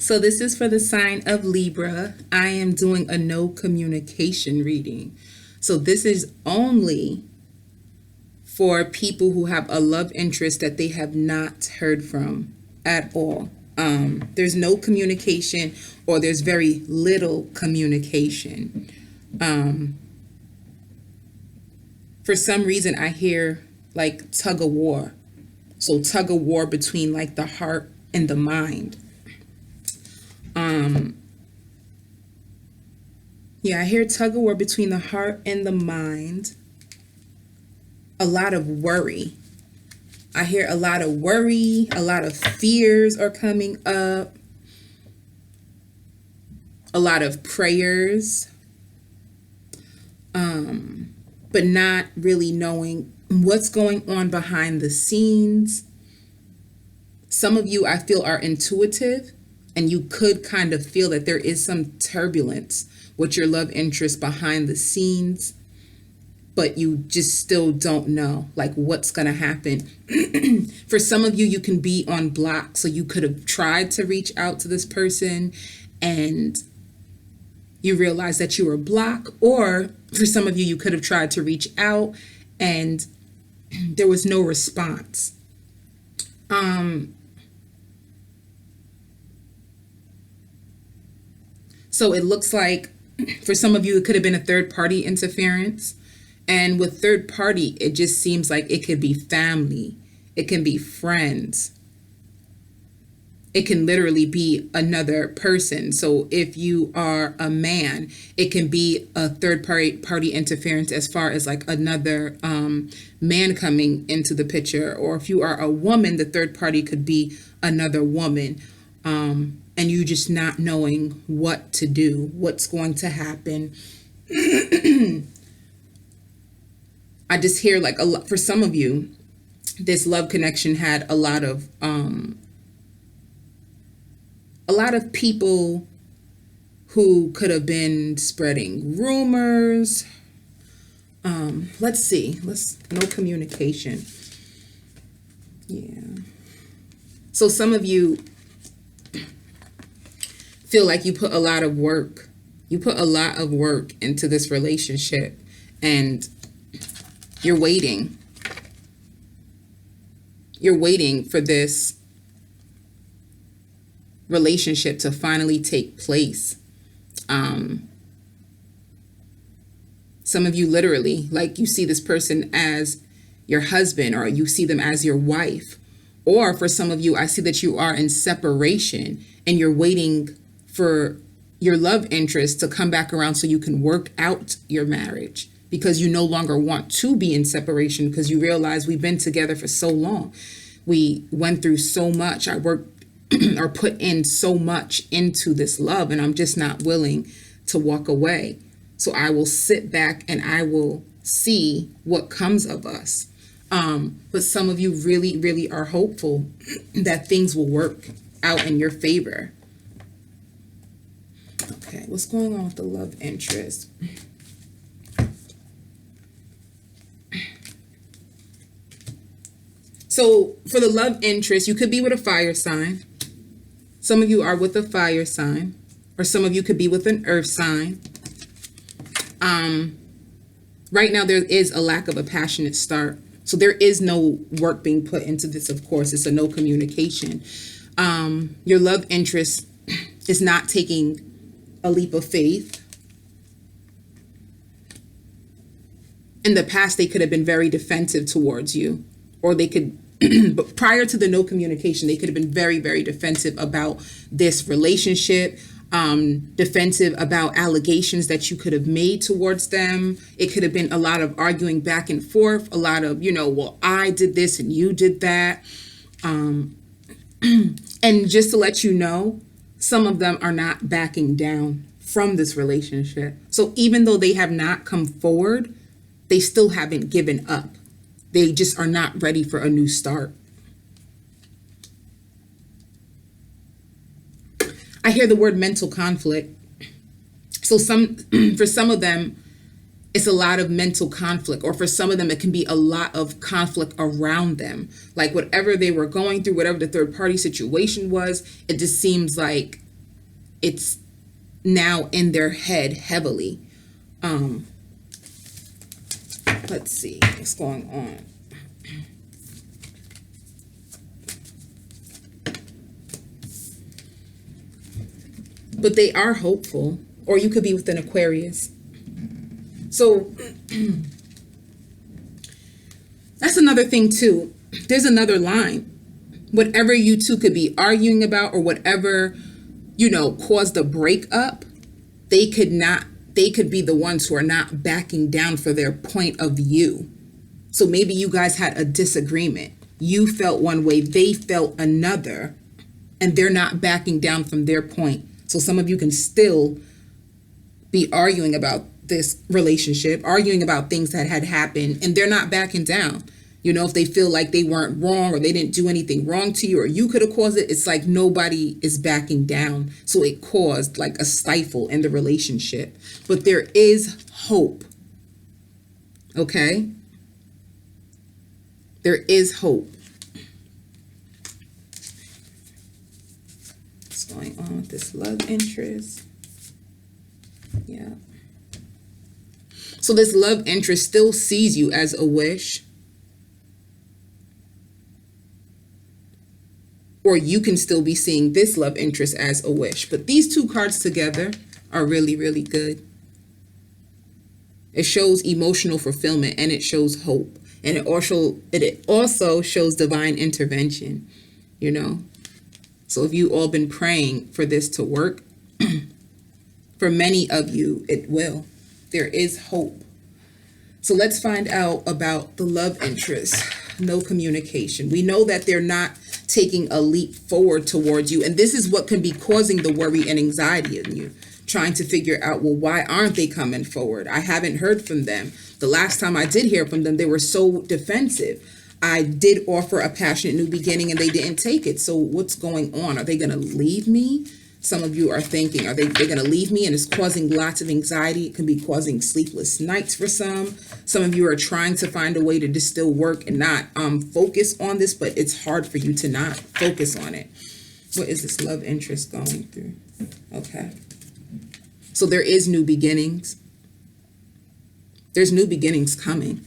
So this is for the sign of Libra. I am doing a no communication reading. So this is only for people who have a love interest that they have not heard from at all. There's no communication, or there's very little communication. For some reason, I hear like tug of war. So tug of war between like the heart and the mind. Yeah, I hear tug of war between the heart and the mind. A lot of worry. I hear a lot of worry, a lot of fears are coming up. A lot of prayers. But not really knowing what's going on behind the scenes. Some of you, I feel, are intuitive, and you could kind of feel that there is some turbulence with your love interest behind the scenes, but you just still don't know like what's going to happen. For some of you, you can be on block. So you could have tried to reach out to this person and you realize that you were blocked, or for some of you, you could have tried to reach out and there was no response. So it looks like for some of you, it could have been a third party interference. And with third party, it just seems like it could be family. It can be friends. It can literally be another person. So if you are a man, it can be a third party interference as far as like another man coming into the picture. Or if you are a woman, the third party could be another woman. And you just not knowing what to do, what's going to happen. I just hear like a lot, for some of you, this love connection had a lot of people who could have been spreading rumors. Let's see. No communication. Yeah. So some of you feel like you put a lot of work. You put a lot of work into this relationship and you're waiting. You're waiting for this relationship to finally take place. Some of you literally, like you see this person as your husband, or you see them as your wife. Or for some of you, I see that you are in separation and you're waiting for your love interest to come back around so you can work out your marriage, because you no longer want to be in separation, because you realize we've been together for so long. We went through so much. I worked or put in so much into this love, and I'm just not willing to walk away. So I will sit back and I will see what comes of us. But some of you really, really are hopeful that things will work out in your favor. Okay, what's going on with the love interest? So for the love interest, you could be with a fire sign. Some of you are with a fire sign, or some of you could be with an earth sign. Right now, there is a lack of a passionate start. So there is no work being put into this, of course. It's a no communication. Your love interest is not taking a leap of faith. In the past, they could have been very defensive towards you, or they could, but prior to the no communication, they could have been very, very defensive about this relationship, defensive about allegations that you could have made towards them. It could have been a lot of arguing back and forth, a lot of, well, I did this and you did that. And just to let you know, some of them are not backing down from this relationship. So even though they have not come forward, they still haven't given up. They just are not ready for a new start. I hear the word mental conflict. So for some of them, it's a lot of mental conflict, or for some of them, it can be a lot of conflict around them. Like whatever they were going through, whatever the third party situation was, it just seems like it's now in their head heavily. Let's see what's going on. But they are hopeful, or you could be with an Aquarius. So that's another thing too. There's another line. Whatever you two could be arguing about, or whatever, caused a breakup, they could be the ones who are not backing down for their point of view. So maybe you guys had a disagreement. You felt one way, they felt another, and they're not backing down from their point. So some of you can still be arguing about this relationship, arguing about things that had happened, and they're not backing down. If they feel like they weren't wrong, or they didn't do anything wrong to you, or you could have caused it, it's like nobody is backing down. So it caused like a stifle in the relationship. But there is hope. Okay? There is hope. What's going on with this love interest? Yeah. So this love interest still sees you as a wish. Or you can still be seeing this love interest as a wish. But these two cards together are really, really good. It shows emotional fulfillment, and it shows hope. And it also shows divine intervention, So if you all been praying for this to work, for many of you, it will. There is hope. So let's find out about the love interest. No communication. We know that they're not taking a leap forward towards you. And this is what can be causing the worry and anxiety in you. Trying to figure out, well, why aren't they coming forward? I haven't heard from them. The last time I did hear from them, they were so defensive. I did offer a passionate new beginning and they didn't take it. So what's going on? Are they going to leave me? Some of you are thinking, they're going to leave me? And it's causing lots of anxiety. It can be causing sleepless nights for some. Some of you are trying to find a way to just still work and not focus on this, but it's hard for you to not focus on it. What is this love interest going through? Okay. So there is new beginnings. There's new beginnings coming.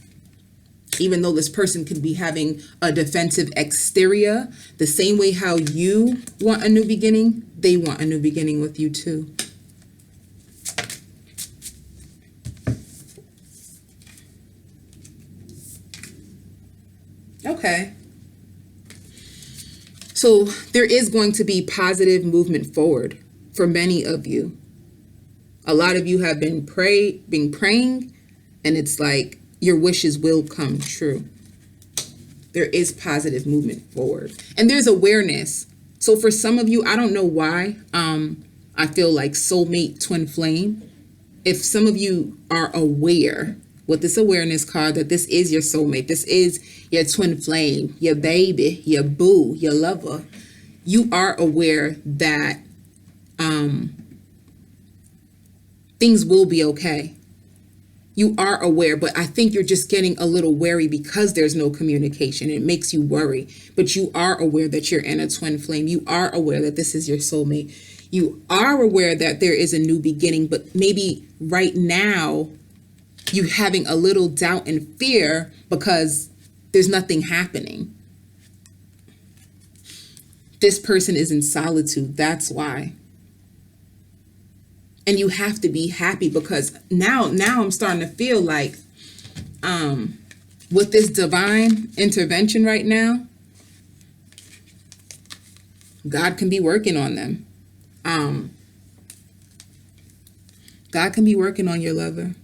Even though this person could be having a defensive exterior, the same way how you want a new beginning, they want a new beginning with you too. Okay. So there is going to be positive movement forward for many of you. A lot of you have been praying, and it's like your wishes will come true. There is positive movement forward. And there's awareness. So for some of you, I don't know why, I feel like soulmate, twin flame. If some of you are aware with this awareness card that this is your soulmate, this is your twin flame, your baby, your boo, your lover, you are aware that things will be okay. You are aware, but I think you're just getting a little wary because there's no communication. It makes you worry, but you are aware that you're in a twin flame. You are aware that this is your soulmate. You are aware that there is a new beginning, but maybe right now you're having a little doubt and fear because there's nothing happening. This person is in solitude. That's why. And you have to be happy because now I'm starting to feel like with this divine intervention right now, God can be working on them. God can be working on your lover.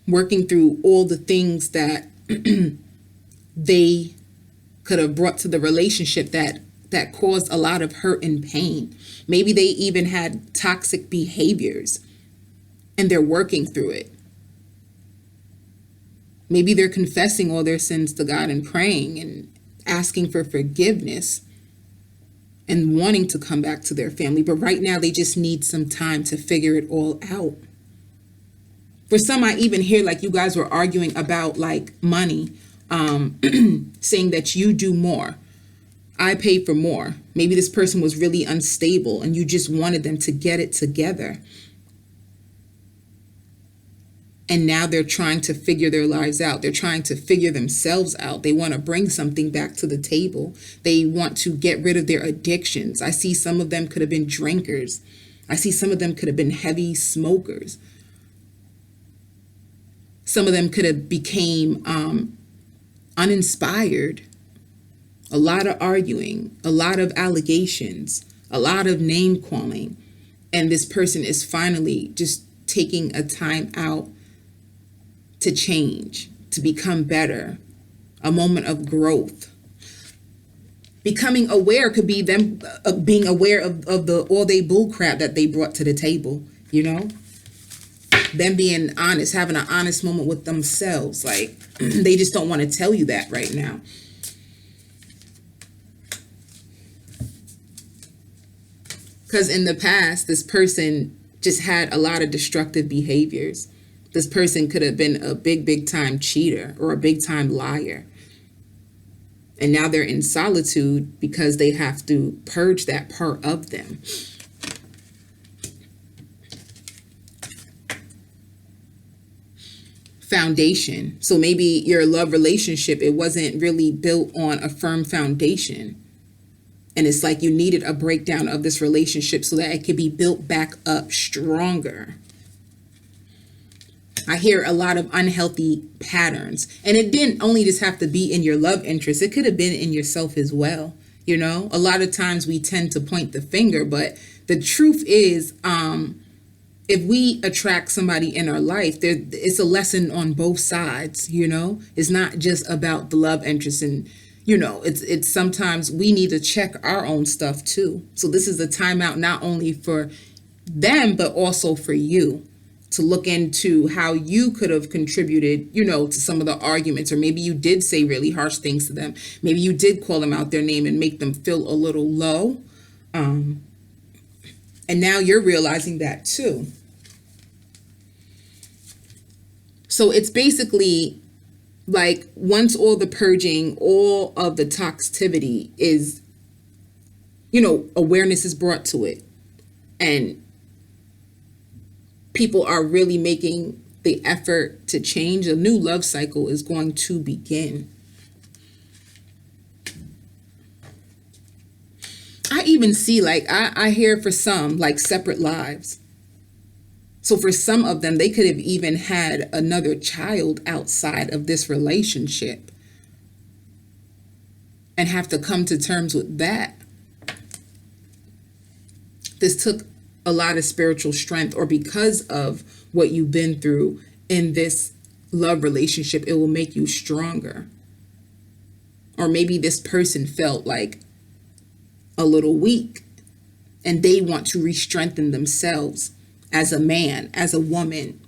Working through all the things that they could have brought to the relationship that caused a lot of hurt and pain. Maybe they even had toxic behaviors and they're working through it. Maybe they're confessing all their sins to God and praying and asking for forgiveness and wanting to come back to their family. But right now they just need some time to figure it all out. For some, I even hear like you guys were arguing about like money, saying that you do more. I paid for more. Maybe this person was really unstable and you just wanted them to get it together. And now they're trying to figure their lives out. They're trying to figure themselves out. They want to bring something back to the table. They want to get rid of their addictions. I see some of them could have been drinkers. I see some of them could have been heavy smokers. Some of them could have became uninspired. A lot of arguing, a lot of allegations, a lot of name calling. And this person is finally just taking a time out to change, to become better, a moment of growth. Becoming aware could be them being aware of the all day bull crap that they brought to the table, you know? Them being honest, having an honest moment with themselves. Like, they just don't want to tell you that right now. Because in the past, this person just had a lot of destructive behaviors. This person could have been a big time cheater or a big time liar. And now they're in solitude because they have to purge that part of them. Foundation. So maybe your love relationship, it wasn't really built on a firm foundation. And it's like you needed a breakdown of this relationship so that it could be built back up stronger. I hear a lot of unhealthy patterns. And it didn't only just have to be in your love interest. It could have been in yourself as well. You know, a lot of times we tend to point the finger, but the truth is, if we attract somebody in our life, it's a lesson on both sides, you know? It's not just about the love interest. And, you know, it's sometimes we need to check our own stuff too. So this is a timeout not only for them, but also for you, to look into how you could have contributed, you know, to some of the arguments, or maybe you did say really harsh things to them. Maybe you did call them out their name and make them feel a little low. And now you're realizing that too. So it's basically like once all the purging, all of the toxicity is, you know, awareness is brought to it. And people are really making the effort to change, a new love cycle is going to begin. I even see, like, I hear for some, like, separate lives. So for some of them, they could have even had another child outside of this relationship and have to come to terms with that. This took a lot of spiritual strength, or because of what you've been through in this love relationship, it will make you stronger. Or maybe this person felt like a little weak and they want to re-strengthen themselves as a man, as a woman.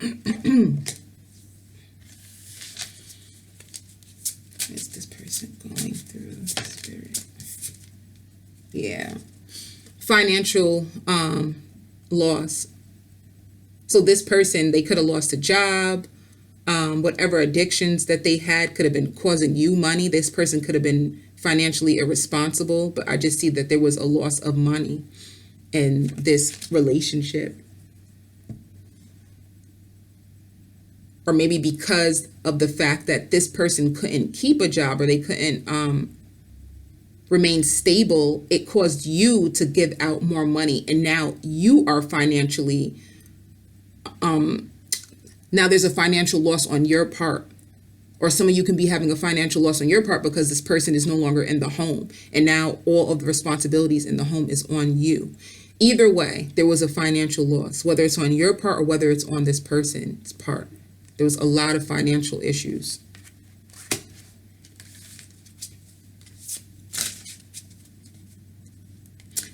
What's this person going through? Spirit. Yeah. Financial loss. So this person, they could have lost a job. Whatever addictions that they had could have been causing you money. This person could have been financially irresponsible, but I just see that there was a loss of money in this relationship. Or maybe because of the fact that this person couldn't keep a job, or they couldn't remain stable, it caused you to give out more money. And now you are financially, now there's a financial loss on your part. Or some of you can be having a financial loss on your part because this person is no longer in the home. And now all of the responsibilities in the home is on you. Either way, there was a financial loss, whether it's on your part or whether it's on this person's part. There was a lot of financial issues.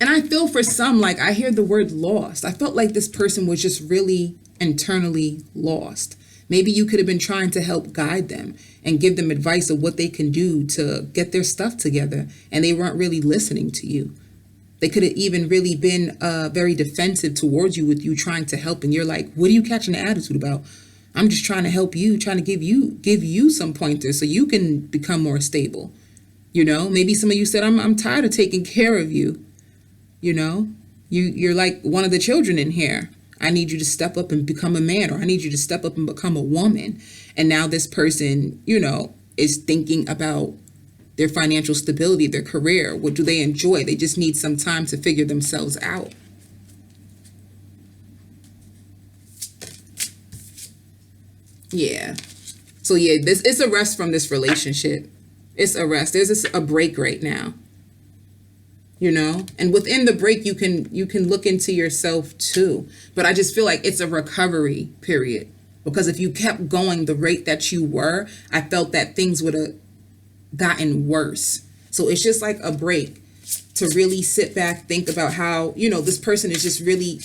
And I feel for some, like I hear the word lost. I felt like this person was just really internally lost. Maybe you could have been trying to help guide them and give them advice of what they can do to get their stuff together, and they weren't really listening to you. They could have even really been very defensive towards you with you trying to help, and you're like, what are you catching an attitude about? I'm just trying to help you, trying to give you some pointers so you can become more stable. Maybe some of you said, I'm tired of taking care of you. You're like one of the children in here. I need you to step up and become a man, or I need you to step up and become a woman. And now this person, is thinking about their financial stability, their career. What do they enjoy? They just need some time to figure themselves out. Yeah. So yeah, it's a rest from this relationship. It's a rest. There's a break right now. And within the break, you can look into yourself too. But I just feel like it's a recovery period, because if you kept going the rate that you were, I felt that things would have gotten worse. So it's just like a break to really sit back, think about how, this person is just really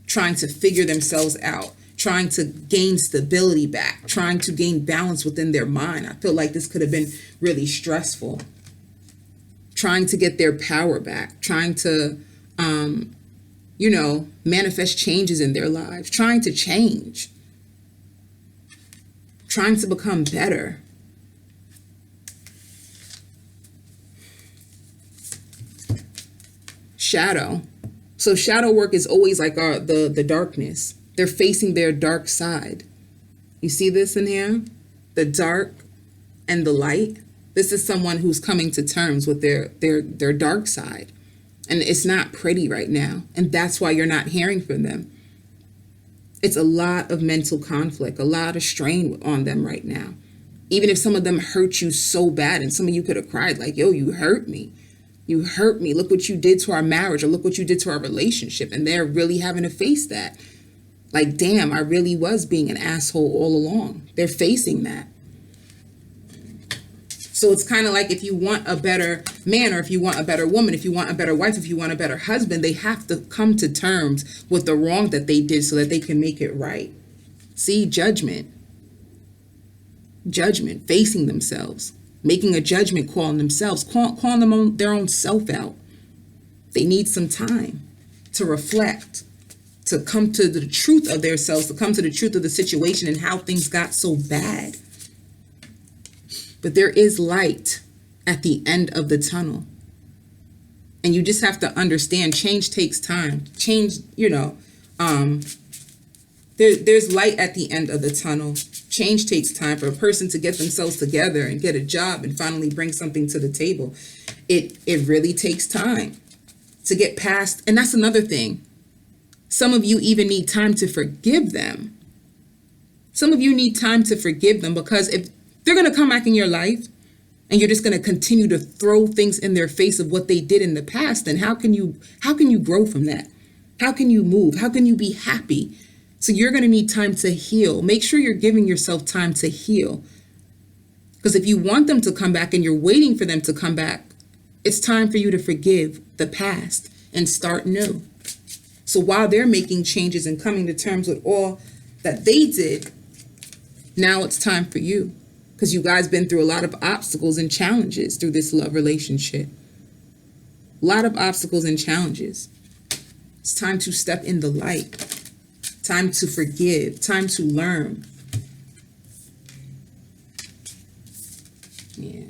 trying to figure themselves out, trying to gain stability back, trying to gain balance within their mind. I feel like this could have been really stressful. Trying to get their power back, trying to, manifest changes in their lives, trying to change, trying to become better. Shadow. So shadow work is always like the darkness. They're facing their dark side. You see this in here? The dark and the light. This is someone who's coming to terms with their dark side. And it's not pretty right now. And that's why you're not hearing from them. It's a lot of mental conflict, a lot of strain on them right now. Even if some of them hurt you so bad, and some of you could have cried like, yo, you hurt me. You hurt me. Look what you did to our marriage, or look what you did to our relationship. And they're really having to face that. Like, damn, I really was being an asshole all along. They're facing that. So it's kind of like, if you want a better man, or if you want a better woman, if you want a better wife, if you want a better husband, they have to come to terms with the wrong that they did so that they can make it right. See, judgment, facing themselves, making a judgment call on themselves, calling them their own self out. They need some time to reflect, to come to the truth of their selves, to come to the truth of the situation and how things got so bad. But there is light at the end of the tunnel. And you just have to understand, change takes time. Change, there's light at the end of the tunnel. Change takes time for a person to get themselves together and get a job and finally bring something to the table. It really takes time to get past. And that's another thing. Some of you even need time to forgive them. Some of you need time to forgive them, because if they're going to come back in your life and you're just going to continue to throw things in their face of what they did in the past, then how can you grow from that? How can you move? How can you be happy? So you're going to need time to heal. Make sure you're giving yourself time to heal. Because if you want them to come back and you're waiting for them to come back, it's time for you to forgive the past and start new. So while they're making changes and coming to terms with all that they did, now it's time for you. Because you guys been through a lot of obstacles and challenges through this love relationship. A lot of obstacles and challenges. It's time to step in the light. Time to forgive. Time to learn. Yeah.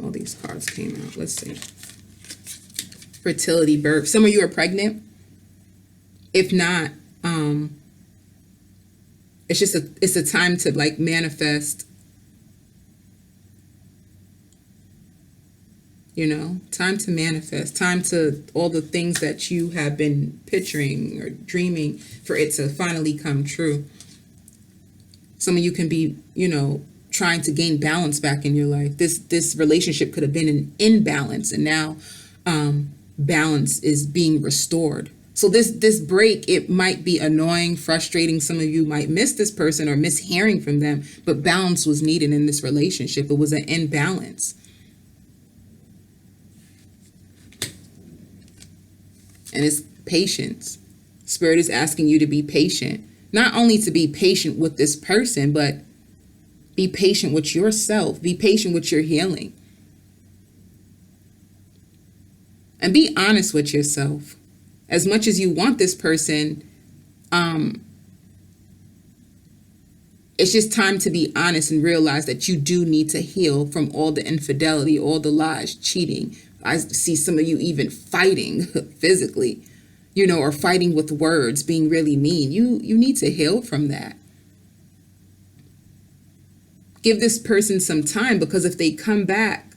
All these cards came out. Let's see. Fertility, birth. Some of you are pregnant. If not, it's a time to like manifest, time to manifest, time to all the things that you have been picturing or dreaming for it to finally come true. Some of you can be, trying to gain balance back in your life. This relationship could have been an imbalance, and now balance is being restored. So this break, it might be annoying, frustrating. Some of you might miss this person or miss hearing from them, but balance was needed in this relationship. It was an imbalance. And it's patience. Spirit is asking you to be patient. Not only to be patient with this person, but be patient with yourself. Be patient with your healing. And be honest with yourself. As much as you want this person, it's just time to be honest and realize that you do need to heal from all the infidelity, all the lies, cheating. I see some of you even fighting physically, you know, or fighting with words, being really mean. You need to heal from that. Give this person some time, because if they come back,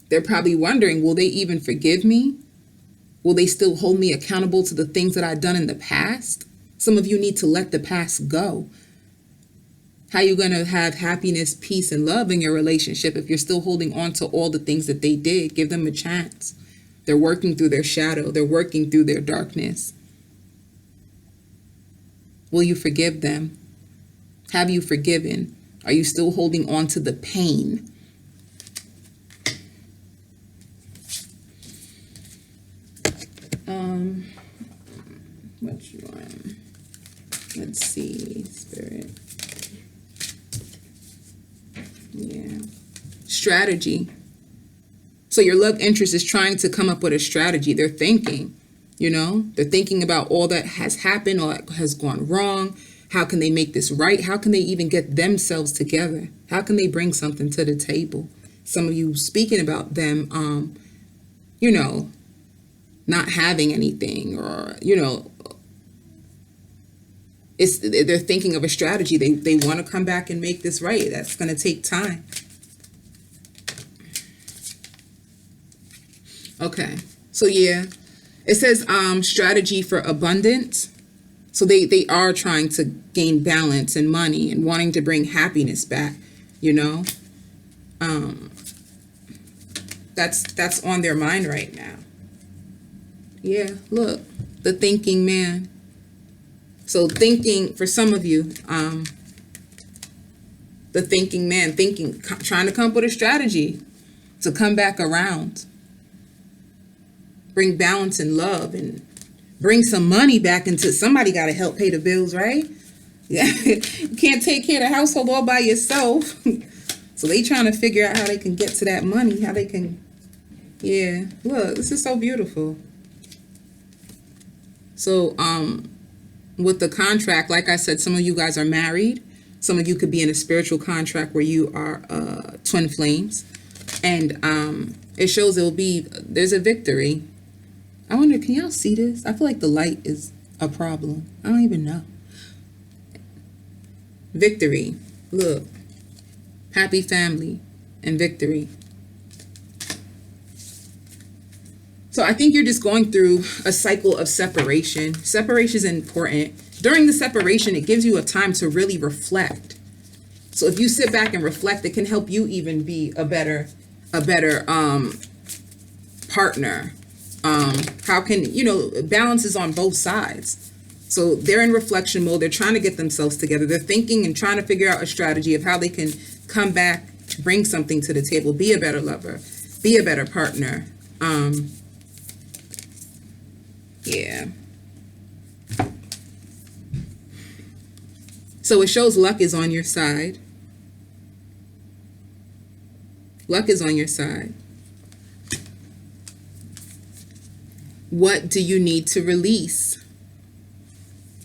they're probably wondering, will they even forgive me? Will they still hold me accountable to the things that I've done in the past? Some of you need to let the past go. How are you going to have happiness, peace, and love in your relationship if you're still holding on to all the things that they did? Give them a chance. They're working through their shadow. They're working through their darkness. Will you forgive them? Have you forgiven? Are you still holding on to the pain? Which one? Let's see, Spirit. Yeah. Strategy. So your love interest is trying to come up with a strategy. They're thinking, you know, they're thinking about all that has happened, all that has gone wrong. How can they make this right? How can they even get themselves together? How can they bring something to the table? Some of you speaking about them, you know, not having anything, or, you know, they're thinking of a strategy. They want to come back and make this right. That's going to take time. Okay. So yeah, it says strategy for abundance. So they are trying to gain balance and money and wanting to bring happiness back, you know. That's on their mind right now. Yeah, look, the thinking man. So thinking, for some of you, the thinking man, trying to come up with a strategy to come back around, bring balance and love, and bring some money back into, somebody got to help pay the bills, right? Yeah, you can't take care of the household all by yourself. So they trying to figure out how they can get to that money, how they can, yeah, look, this is so beautiful. So, with the contract, like I said, some of you guys are married. Some of you could be in a spiritual contract where you are twin flames. And it shows there's a victory. I wonder, can y'all see this? I feel like the light is a problem. I don't even know. Victory. Look. Happy family and victory. So I think you're just going through a cycle of separation. Separation is important. During the separation, it gives you a time to really reflect. So if you sit back and reflect, it can help you even be a better partner. How can, you know, balance is on both sides. So they're in reflection mode. They're trying to get themselves together. They're thinking and trying to figure out a strategy of how they can come back, bring something to the table, be a better lover, be a better partner. Yeah. So it shows luck is on your side. Luck is on your side. What do you need to release?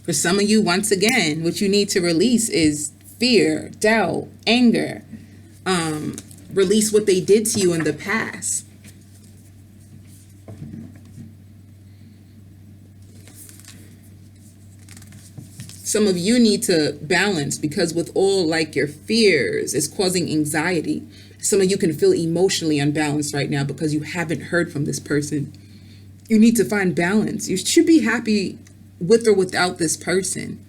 For some of you, once again, what you need to release is fear, doubt, anger. Release what they did to you in the past. Some of you need to balance, because with all like your fears is causing anxiety. Some of you can feel emotionally unbalanced right now because you haven't heard from this person. You need to find balance. You should be happy with or without this person.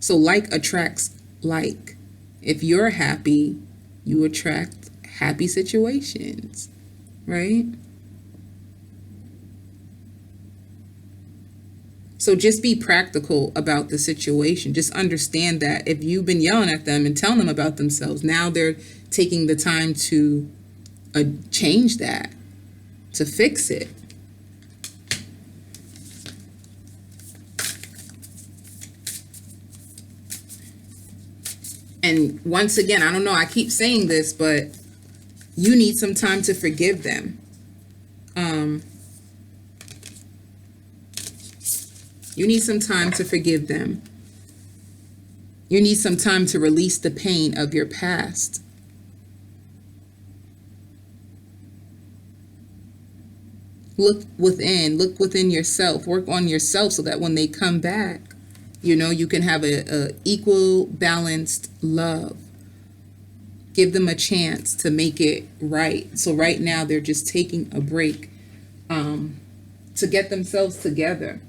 So like attracts like. If you're happy, you attract happy situations, right? So just be practical about the situation. Just understand that if you've been yelling at them and telling them about themselves, now they're taking the time to change that, to fix it. And once again, I don't know, I keep saying this, but you need some time to forgive them. You need some time to forgive them. You need some time to release the pain of your past. Look within yourself, work on yourself so that when they come back, you can have a equal, balanced love. Give them a chance to make it right. So right now they're just taking a break to get themselves together.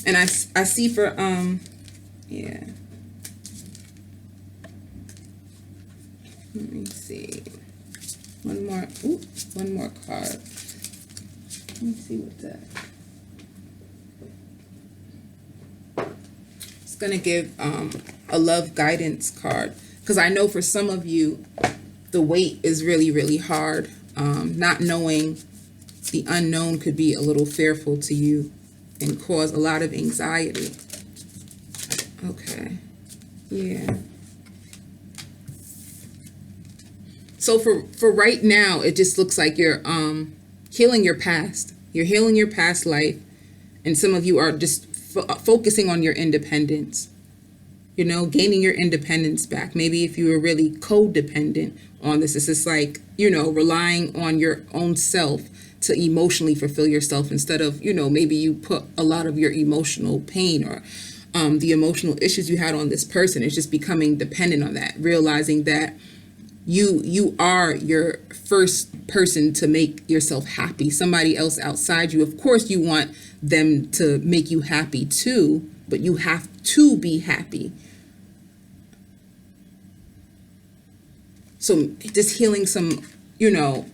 And I see for, yeah. Let me see. One more card. Let me see what's that. It's going to give a love guidance card. Because I know for some of you, the wait is really, really hard. Not knowing the unknown could be a little fearful to you and cause a lot of anxiety. Okay. Yeah. So for right now, it just looks like you're healing your past. You're healing your past life. And some of you are just focusing on your independence. Gaining your independence back. Maybe if you were really codependent on this, it's just like, relying on your own self to emotionally fulfill yourself instead of, maybe you put a lot of your emotional pain or the emotional issues you had on this person. It's just becoming dependent on that, realizing that you are your first person to make yourself happy. Somebody else outside you, of course, you want them to make you happy too, but you have to be happy. So just healing some,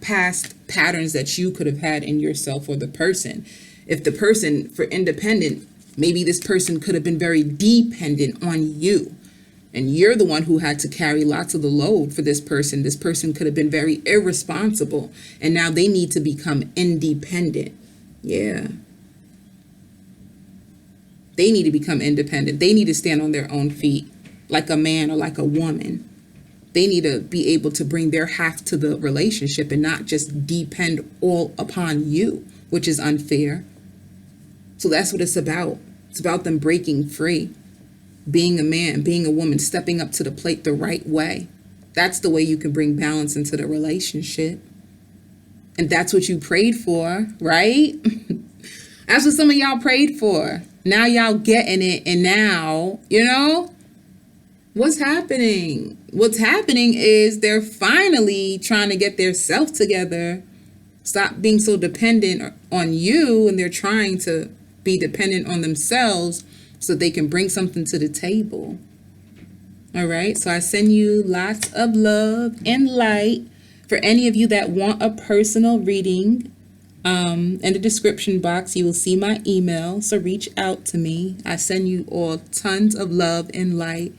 past patterns that you could have had in yourself or the person. If the person, for independent, maybe this person could have been very dependent on you. And you're the one who had to carry lots of the load for this person. This person could have been very irresponsible. And now they need to become independent. Yeah. They need to become independent. They need to stand on their own feet like a man or like a woman. They need to be able to bring their half to the relationship and not just depend all upon you, which is unfair. So that's what it's about. It's about them breaking free, being a man, being a woman, stepping up to the plate the right way. That's the way you can bring balance into the relationship. And that's what you prayed for, right? That's what some of y'all prayed for. Now y'all getting it. And now, what's happening? What's happening is they're finally trying to get their self together. Stop being so dependent on you, and they're trying to be dependent on themselves so they can bring something to the table. All right. So I send you lots of love and light. For any of you that want a personal reading, in the description box, you will see my email. So reach out to me. I send you all tons of love and light.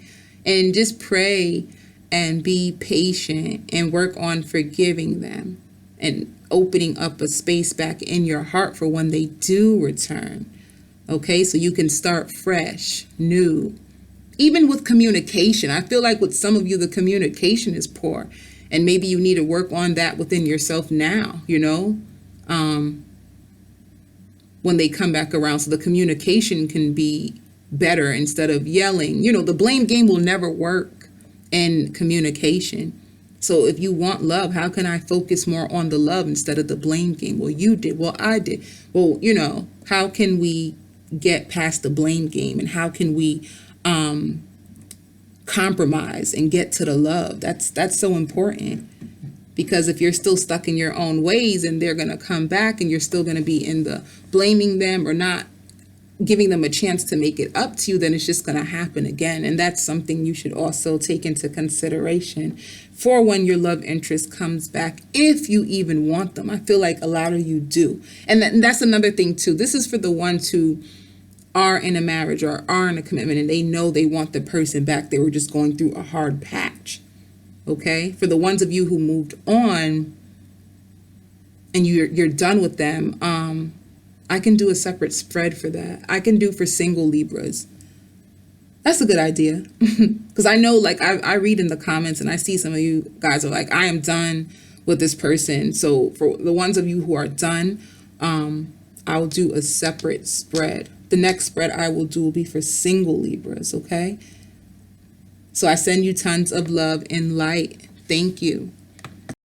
And just pray and be patient and work on forgiving them and opening up a space back in your heart for when they do return. Okay, so you can start fresh, new. Even with communication, I feel like with some of you, the communication is poor. And maybe you need to work on that within yourself now, when they come back around. So the communication can be better instead of yelling. The blame game will never work in communication. So if you want love, how can I focus more on the love instead of the blame game? Well, you did. Well, I did. Well, how can we get past the blame game, and how can we compromise and get to the love? That's so important, because if you're still stuck in your own ways and they're going to come back and you're still going to be in the blaming them or not giving them a chance to make it up to you, then it's just going to happen again. And that's something you should also take into consideration for when your love interest comes back, if you even want them. I feel like a lot of you do. And that's another thing too. This is for the ones who are in a marriage or are in a commitment and they know they want the person back. They were just going through a hard patch. Okay? For the ones of you who moved on and you're done with them, I can do a separate spread for that. I can do for single Libras. That's a good idea. Because I know, like, I read in the comments and I see some of you guys are like, I am done with this person. So for the ones of you who are done, I'll do a separate spread. The next spread I will do will be for single Libras, okay? So I send you tons of love and light. Thank you.